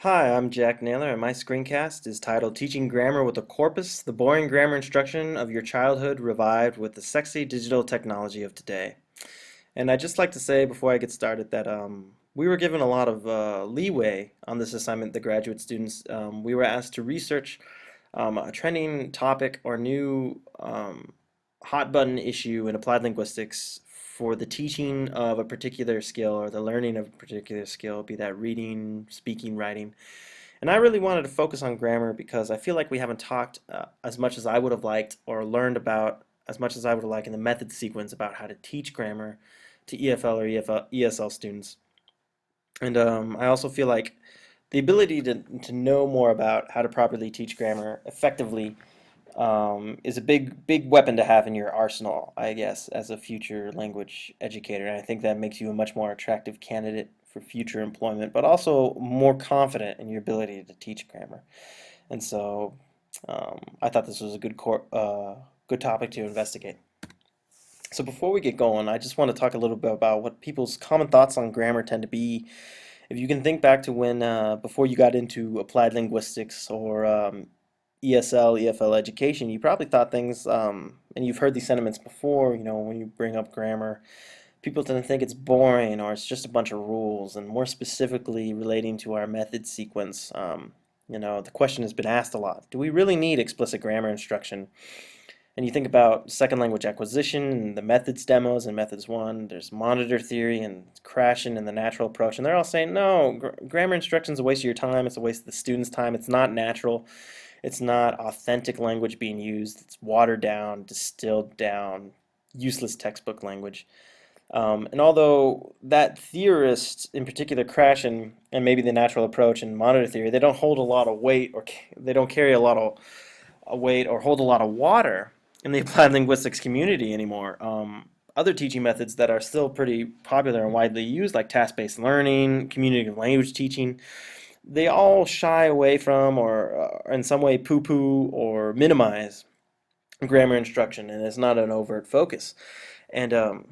Hi, I'm Jack Naylor, and my screencast is titled Teaching Grammar with a Corpus, the Boring Grammar Instruction of Your Childhood Revived with the Sexy Digital Technology of Today. And I'd just like to say before I get started that we were given a lot of leeway on this assignment, the graduate students. We were asked to research a trending topic or new hot button issue in applied linguistics for the teaching of a particular skill or the learning of a particular skill, be that reading, speaking, writing. And I really wanted to focus on grammar because I feel like we haven't talked as much as I would have liked or learned about as much as I would have liked in the method sequence about how to teach grammar to EFL or ESL students. And I also feel like the ability to know more about how to properly teach grammar effectively is a big weapon to have in your arsenal, I guess, as a future language educator. And I think that makes you a much more attractive candidate for future employment, but also more confident in your ability to teach grammar. And so I thought this was a good topic to investigate. So before we get going, I just want to talk a little bit about what people's common thoughts on grammar tend to be. If you can think back to when, before you got into applied linguistics or ESL, EFL education, you probably thought things, and you've heard these sentiments before, when you bring up grammar, people tend to think it's boring or it's just a bunch of rules, and more specifically relating to our method sequence, the question has been asked a lot. Do we really need explicit grammar instruction? And you think about second language acquisition and the methods demos and methods one, there's monitor theory and crashing and the natural approach, and they're all saying, no, grammar instruction is a waste of your time, it's a waste of the student's time, it's not natural, it's not authentic language being used, it's watered down, distilled down, useless textbook language. And although that theorist, in particular Krashen, and maybe the natural approach and monitor theory, they don't hold a lot of weight or they don't carry a lot of weight or hold a lot of water in the applied linguistics community anymore. Other teaching methods that are still pretty popular and widely used, like task-based learning, communicative language teaching, they all shy away from or in some way poo-poo or minimize grammar instruction, and it's not an overt focus. And a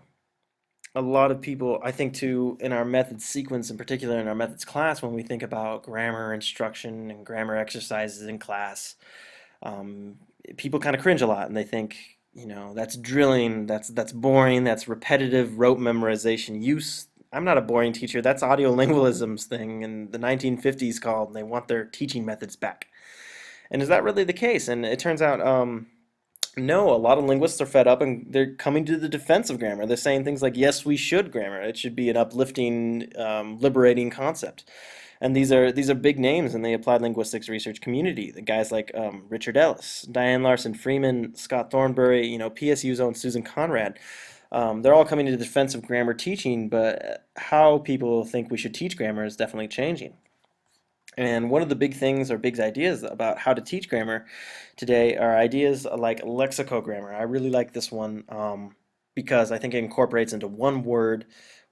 lot of people, I think too, in our methods sequence, in particular in our methods class, when we think about grammar instruction and grammar exercises in class, um, people kind of cringe a lot and they think, that's drilling, that's boring, that's repetitive rote memorization use. I'm not a boring teacher. That's audiolingualism's thing in the 1950s called, and they want their teaching methods back. And is that really the case? And it turns out, no, a lot of linguists are fed up and they're coming to the defense of grammar. They're saying things like, yes, we should grammar. It should be an uplifting, liberating concept. And these are big names in the applied linguistics research community. The guys like Richard Ellis, Diane Larson Freeman, Scott Thornbury, PSU's own Susan Conrad. They're all coming to the defense of grammar teaching, but how people think we should teach grammar is definitely changing. And one of the big things or big ideas about how to teach grammar today are ideas like lexicogrammar. I really like this one because I think it incorporates into one word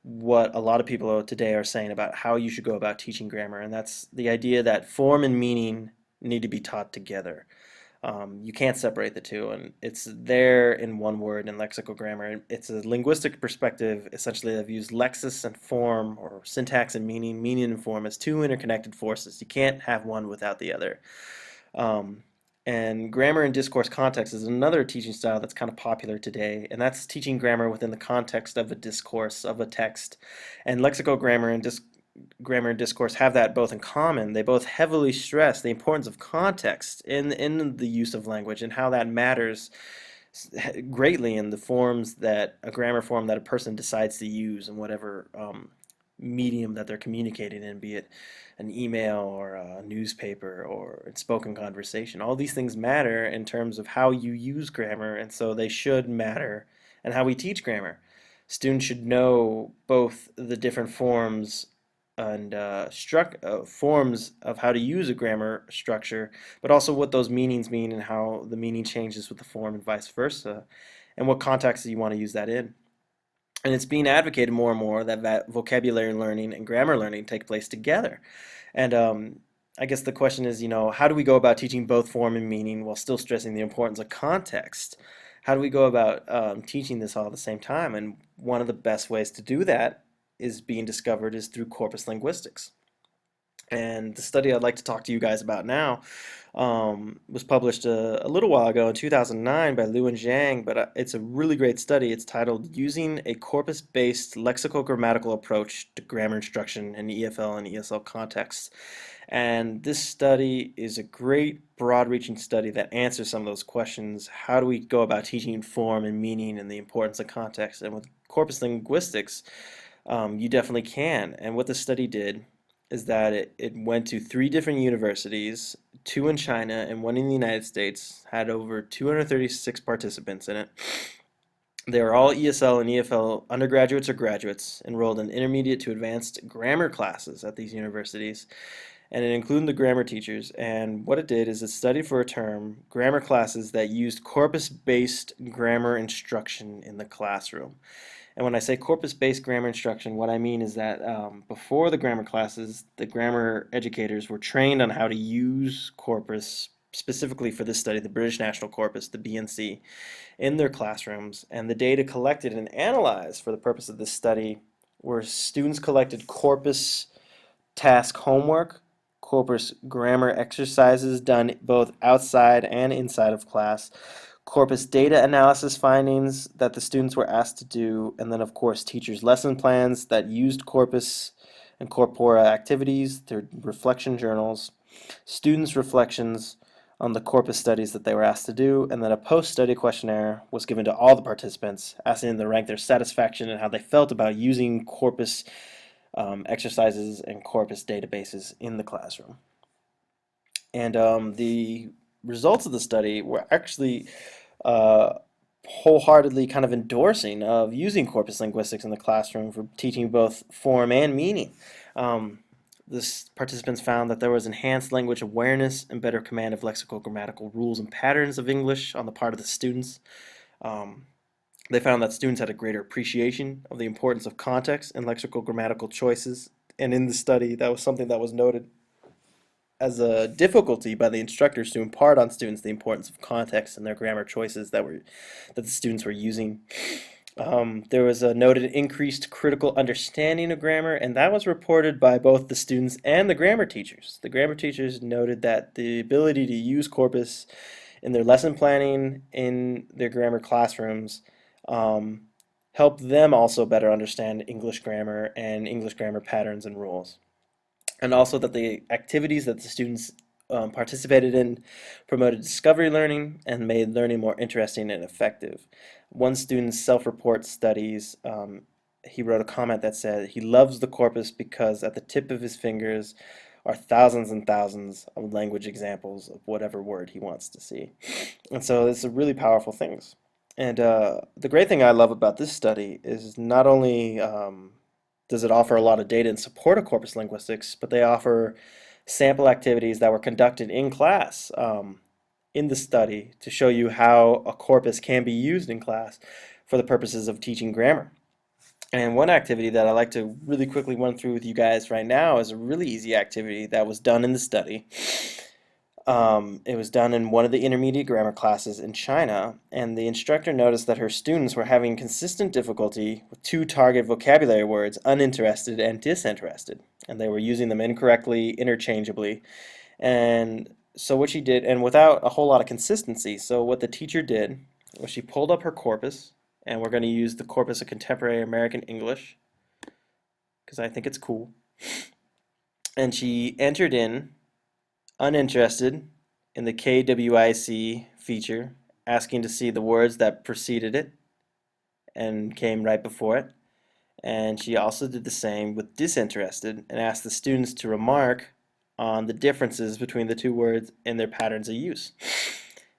what a lot of people today are saying about how you should go about teaching grammar, and that's the idea that form and meaning need to be taught together. You can't separate the two, and it's there in one word in lexicogrammar. It's a linguistic perspective, essentially, of used lexis and form, or syntax and meaning, meaning and form, as two interconnected forces. You can't have one without the other. Um, and grammar and discourse context is another teaching style that's kind of popular today, and that's teaching grammar within the context of a discourse, of a text. And lexicogrammar and grammar and discourse have that both in common. They both heavily stress the importance of context in the use of language and how that matters greatly in the forms that a grammar form that a person decides to use in whatever medium that they're communicating in, be it an email or a newspaper or a spoken conversation. All these things matter in terms of how you use grammar, and so they should matter in how we teach grammar. Students should know both the different forms and forms of how to use a grammar structure, but also what those meanings mean and how the meaning changes with the form and vice versa, and what context you want to use that in. And it's being advocated more and more that vocabulary learning and grammar learning take place together. And I guess the question is, how do we go about teaching both form and meaning while still stressing the importance of context? How do we go about teaching this all at the same time? And one of the best ways to do that is being discovered is through corpus linguistics. And the study I'd like to talk to you guys about now was published a little while ago in 2009 by Liu and Zhang, but it's a really great study. It's titled Using a Corpus-Based Lexical-Grammatical Approach to Grammar Instruction in EFL and ESL Contexts. And this study is a great, broad-reaching study that answers some of those questions. How do we go about teaching form and meaning and the importance of context? And with corpus linguistics, you definitely can. And what the study did is that it went to three different universities, two in China and one in the United States, had over 236 participants in it. They were all ESL and EFL undergraduates or graduates enrolled in intermediate to advanced grammar classes at these universities, and it included the grammar teachers. And what it did is it studied for a term grammar classes that used corpus-based grammar instruction in the classroom. And when I say corpus-based grammar instruction, what I mean is that before the grammar classes, the grammar educators were trained on how to use corpus, specifically for this study, the British National Corpus, the BNC, in their classrooms. And the data collected and analyzed for the purpose of this study were students collected corpus task homework, corpus grammar exercises done both outside and inside of class, corpus data analysis findings that the students were asked to do, and then of course teachers' lesson plans that used corpus and corpora activities, their reflection journals, students' reflections on the corpus studies that they were asked to do, and then a post-study questionnaire was given to all the participants, asking them to rank their satisfaction and how they felt about using corpus exercises and corpus databases in the classroom. And the results of the study were actually uh, wholeheartedly kind of endorsing of using corpus linguistics in the classroom for teaching both form and meaning. Um, this participants found that there was enhanced language awareness and better command of lexical grammatical rules and patterns of English on the part of the students. Um, they found that students had a greater appreciation of the importance of context and lexical grammatical choices. And in the study, that was something that was noted as a difficulty by the instructors to impart on students the importance of context and their grammar choices that the students were using. There was a noted increased critical understanding of grammar, and that was reported by both the students and the grammar teachers. The grammar teachers noted that the ability to use corpus in their lesson planning in their grammar classrooms helped them also better understand English grammar and English grammar patterns and rules, and also that the activities that the students participated in promoted discovery learning and made learning more interesting and effective. One student's self-report studies, he wrote a comment that said he loves the corpus because at the tip of his fingers are thousands and thousands of language examples of whatever word he wants to see. And so it's a really powerful things. And the great thing I love about this study is not only does it offer a lot of data in support of corpus linguistics, but they offer sample activities that were conducted in class in the study to show you how a corpus can be used in class for the purposes of teaching grammar. And one activity that I like to really quickly run through with you guys right now is a really easy activity that was done in the study. It was done in one of the intermediate grammar classes in China, and the instructor noticed that her students were having consistent difficulty with two target vocabulary words, uninterested and disinterested, and they were using them incorrectly, interchangeably. And so what she did, and without a whole lot of consistency, so what the teacher did was she pulled up her corpus, and we're going to use the corpus of contemporary American English because I think it's cool, and she entered in uninterested in the KWIC feature, asking to see the words that preceded it and came right before it. And she also did the same with disinterested and asked the students to remark on the differences between the two words and their patterns of use.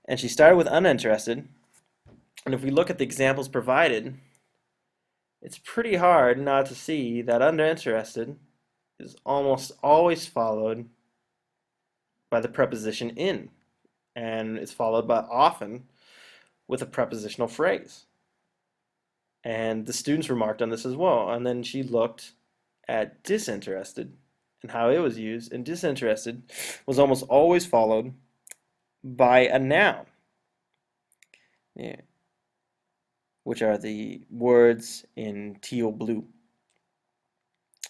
And she started with uninterested. And if we look at the examples provided, it's pretty hard not to see that uninterested is almost always followed by the preposition in, and it's followed by often with a prepositional phrase. And the students remarked on this as well. And then she looked at disinterested and how it was used, and disinterested was almost always followed by a noun, yeah, which are the words in teal blue.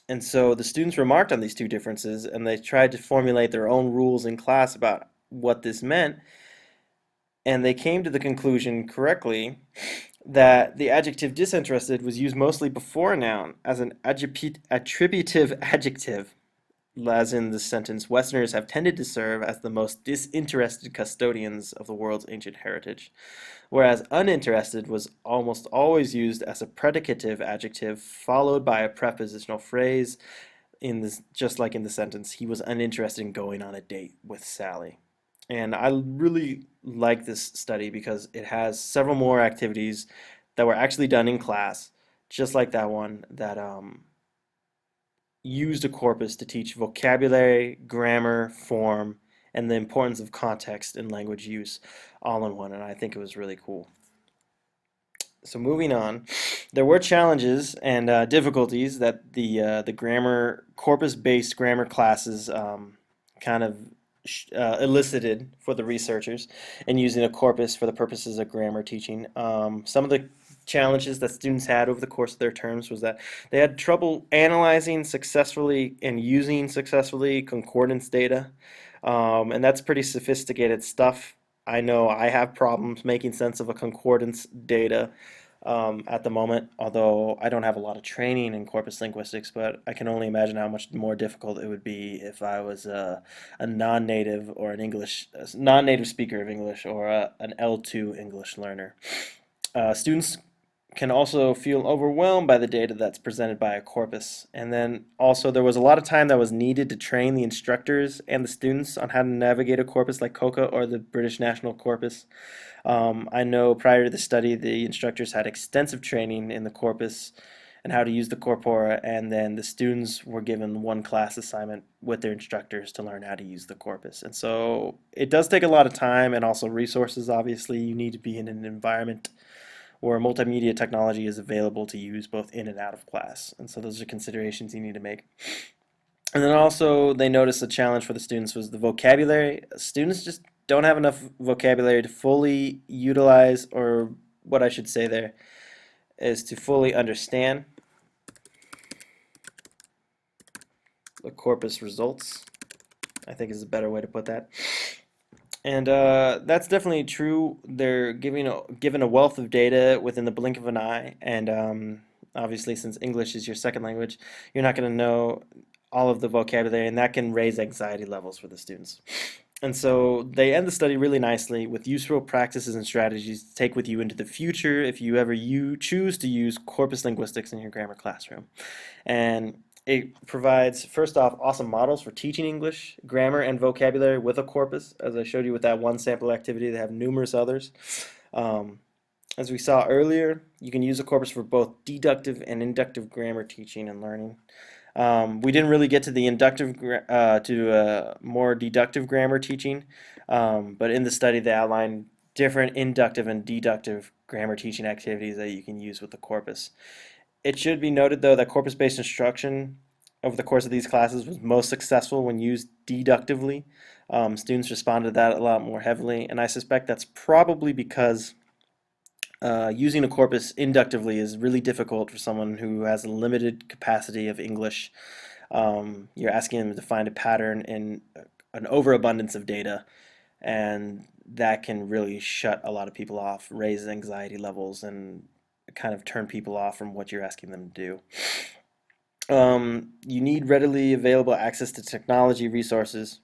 And so the students remarked on these two differences and they tried to formulate their own rules in class about what this meant. And they came to the conclusion correctly that the adjective disinterested was used mostly before a noun as an attributive adjective, as in the sentence, Westerners have tended to serve as the most disinterested custodians of the world's ancient heritage, whereas uninterested was almost always used as a predicative adjective followed by a prepositional phrase in this, just like in the sentence, he was uninterested in going on a date with Sally. And I really like this study because it has several more activities that were actually done in class, just like that one that used a corpus to teach vocabulary, grammar, form, and the importance of context and language use all in one. And I think it was really cool. So moving on, there were challenges and difficulties that the grammar corpus-based grammar classes kind of elicited for the researchers in using a corpus for the purposes of grammar teaching. Some of the challenges that students had over the course of their terms was that they had trouble analyzing successfully and using successfully concordance data, and that's pretty sophisticated stuff. I know I have problems making sense of a concordance data at the moment, although I don't have a lot of training in corpus linguistics, but I can only imagine how much more difficult it would be if I was a non-native or an English, a non-native speaker of English or an L2 English learner. Students can also feel overwhelmed by the data that's presented by a corpus. And then also there was a lot of time that was needed to train the instructors and the students on how to navigate a corpus like COCA or the British National Corpus. I know prior to the study, the instructors had extensive training in the corpus and how to use the corpora, and then the students were given one class assignment with their instructors to learn how to use the corpus. And so it does take a lot of time and also resources. Obviously, you need to be in an environment where multimedia technology is available to use both in and out of class. And so those are considerations you need to make. And then also they noticed the challenge for the students was the vocabulary. Students just don't have enough vocabulary to fully utilize, or what I should say there is to fully understand the corpus results, I think is a better way to put that. And that's definitely true. They're given a wealth of data within the blink of an eye, and obviously, since English is your second language, you're not going to know all of the vocabulary, and that can raise anxiety levels for the students. And so they end the study really nicely with useful practices and strategies to take with you into the future if you ever choose to use corpus linguistics in your grammar classroom. And it provides, first off, awesome models for teaching English, grammar, and vocabulary with a corpus, as I showed you with that one sample activity. They have numerous others. Um, as we saw earlier, you can use a corpus for both deductive and inductive grammar teaching and learning. We didn't really get to the more deductive grammar teaching, but in the study they outlined different inductive and deductive grammar teaching activities that you can use with the corpus. It should be noted, though, that corpus-based instruction over the course of these classes was most successful when used deductively. Students responded to that a lot more heavily, and I suspect that's probably because using a corpus inductively is really difficult for someone who has a limited capacity of English. You're asking them to find a pattern in an overabundance of data, and that can really shut a lot of people off, raise anxiety levels, and kind of turn people off from what you're asking them to do. You need readily available access to technology resources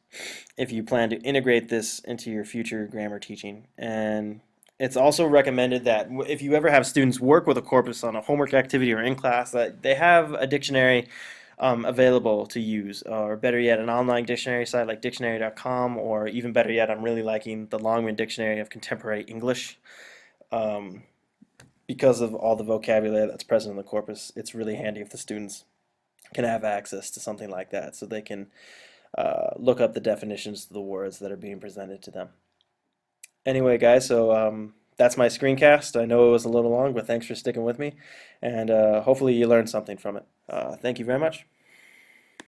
if you plan to integrate this into your future grammar teaching. And it's also recommended that if you ever have students work with a corpus on a homework activity or in class, that they have a dictionary available to use, or better yet, an online dictionary site like dictionary.com, or even better yet, I'm really liking the Longman Dictionary of Contemporary English. Because of all the vocabulary that's present in the corpus, it's really handy if the students can have access to something like that so they can look up the definitions of the words that are being presented to them. Anyway, guys, so that's my screencast. I know it was a little long, but thanks for sticking with me, and hopefully you learned something from it. Thank you very much.